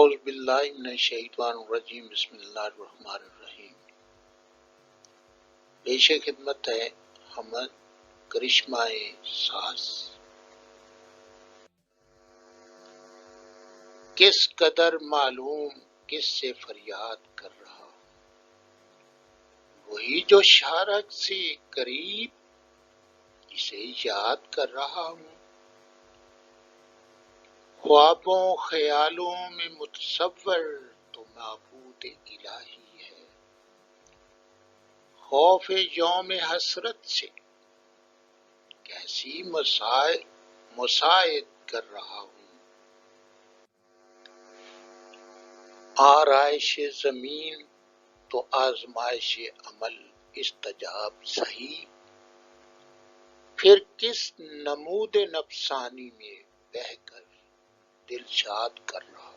اعوذ باللہ من الشیطان الرجیم بسم اللہ الرحمن الرحیم۔ پیش خدمت ہے حمد کرشمہ ساز۔ کس قدر معلوم کس سے فریاد کر رہا، وہی جو شارک سے قریب جسے یاد کر رہا ہوں۔ خوابوں خیالوں میں متصور تو معبود الہی ہے، خوف یوم حسرت سے کیسی مساعد کر رہا ہوں۔ آرائش زمین تو آزمائش عمل استجاب صحیح، پھر کس نمود نفسانی میں بہہ کر دل شاد کر رہا۔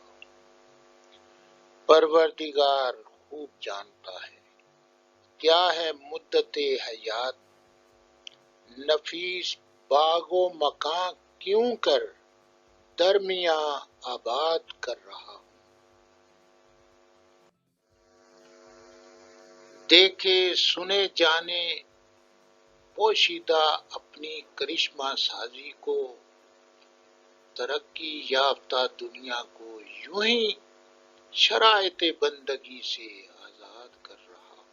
پروردگار خوب جانتا ہے کیا ہے مدت حیات، نفیس باغ و مکان کیوں کر درمیاں آباد کر رہا ہوں۔ دیکھے سنے جانے پوشیدہ اپنی کرشمہ سازی کو، ترقی یافتہ دنیا کو یوں ہی شرائط بندگی سے آزاد کر رہا ہوں۔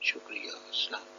شکریہ، السلام۔